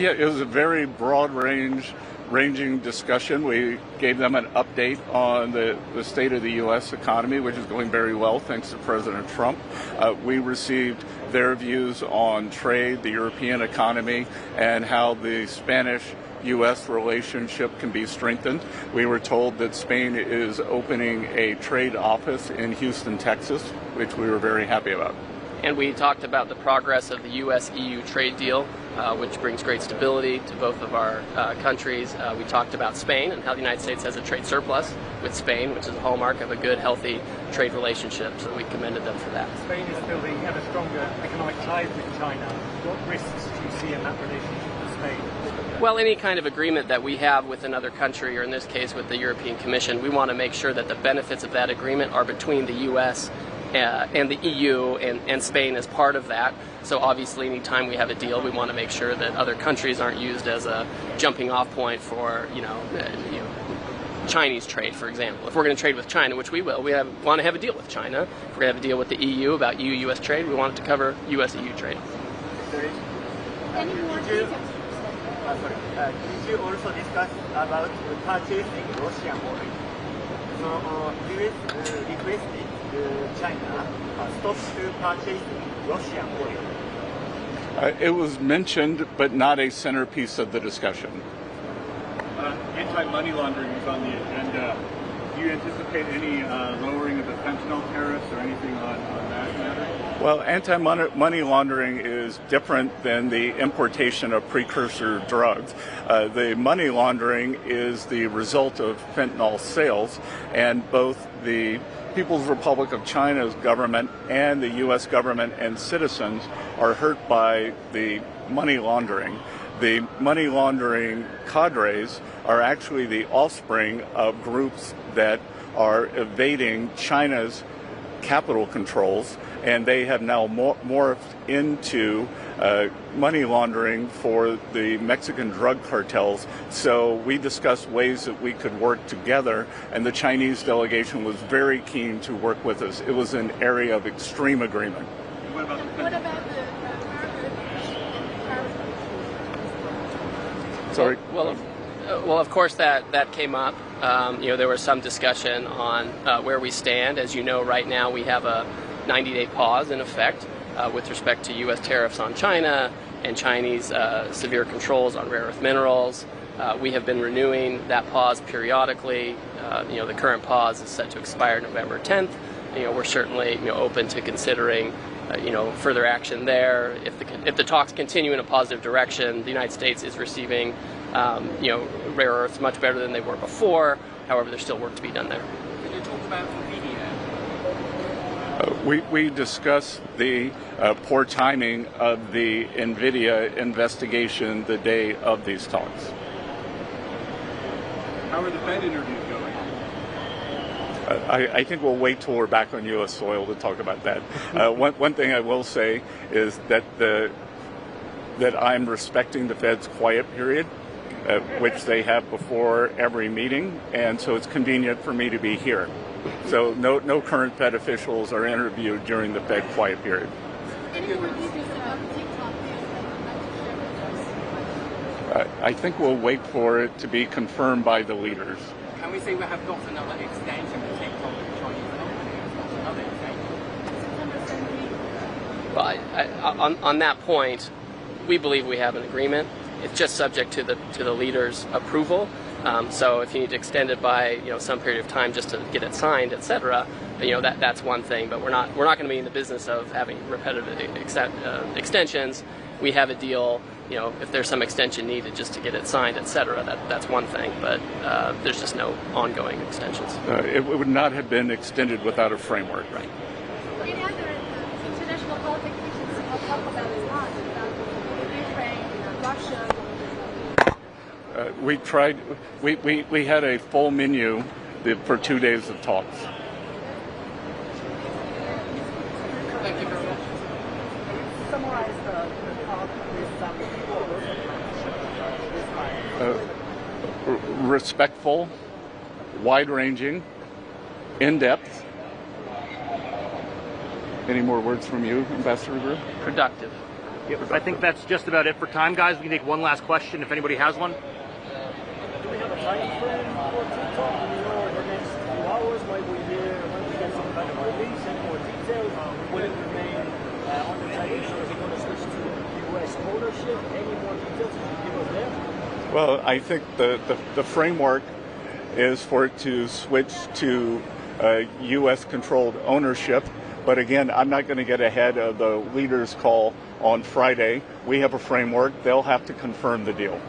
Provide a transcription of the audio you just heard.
Yeah, it was a very ranging discussion. We gave them an update on the state of the U.S. economy, which is going very well thanks to President Trump. We received their views on trade, the European economy, and how the Spanish-U.S. relationship can be strengthened. We were told that Spain is opening a trade office in Houston, Texas, which we were very happy about. And we talked about the progress of the U.S.-EU trade deal, which brings great stability to both of our countries. We talked about Spain and how the United States has a trade surplus with Spain, which is a hallmark of a good, healthy trade relationship. So we commended them for that. Spain is building ever stronger economic ties with China. What risks do you see in that relationship with Spain? Well, any kind of agreement that we have with another country, or in this case with the European Commission, we want to make sure that the benefits of that agreement are between the U.S. And the EU and Spain as part of that. So obviously anytime we have a deal, we want to make sure that other countries aren't used as a jumping off point for Chinese trade, for example. If we're going to trade with China, which we will, want to have a deal with China. If we're going to have a deal with the EU about EU-US trade, we want it to cover US-EU trade. Any more details? Did you also discuss about purchasing Russian oil? So US requested China stop to purchase Russian oil. It was mentioned, but not a centerpiece of the discussion. Anti-money laundering is on the agenda. Do you anticipate any lowering of the fentanyl tariffs or anything on that matter? Well, anti-money laundering is different than the importation of precursor drugs. The money laundering is the result of fentanyl sales, and both the People's Republic of China's government and the U.S. government and citizens are hurt by the money laundering. The money laundering cadres are actually the offspring of groups that are evading China's capital controls, and they have now morphed into money laundering for the Mexican drug cartels. So we discussed ways that we could work together, and the Chinese delegation was very keen to work with us. It was an area of extreme agreement. What about the Sorry? Well, of course that came up. There was some discussion on where we stand. As you know, right now we have a 90-day pause in effect with respect to U.S. tariffs on China and Chinese severe controls on rare earth minerals. We have been renewing that pause periodically. The current pause is set to expire November 10th. We're certainly open to considering further action there. If the talks continue in a positive direction, the United States is receiving rare earths much better than they were before. However, there's still work to be done there. Can you talk about We discussed the poor timing of the NVIDIA investigation the day of these talks. How are the Fed interviews going? I think we'll wait till we're back on U.S. soil to talk about that. One thing I will say is that that I'm respecting the Fed's quiet period, which they have before every meeting, and so it's convenient for me to be here. So no current Fed officials are interviewed during the Fed quiet period. Any more details about TikTok? I think we'll wait for it to be confirmed by the leaders. Can we say we have got another extension to TikTok with the Chinese company? Another extension? Well, on that point, we believe we have an agreement. It's just subject to the leaders' approval. So if you need to extend it by some period of time just to get it signed, etc., that's one thing. But we're not going to be in the business of having repetitive extensions. We have a deal. If there's some extension needed just to get it signed, etc., that's one thing. But there's just no ongoing extensions. It would not have been extended without a framework. Right. Any other international politics we should talk about a lot, about Ukraine, Russia? We had a full menu for 2 days of talks. Thank you very much. Summarize the talk with some people. Respectful, wide-ranging, in-depth. Any more words from you, Ambassador Brewer? Productive. I think that's just about it for time, guys. We can take one last question if anybody has one. Do we have a time frame for TikTok? You know, in the next few hours, might we get some kind of release and more details? Will it remain on the tariff, or is it going to switch to U.S. ownership? Any more details you can give us there? Well, I think the framework is for it to switch to U.S.-controlled ownership. But again, I'm not going to get ahead of the leaders' call on Friday. We have a framework. They'll have to confirm the deal.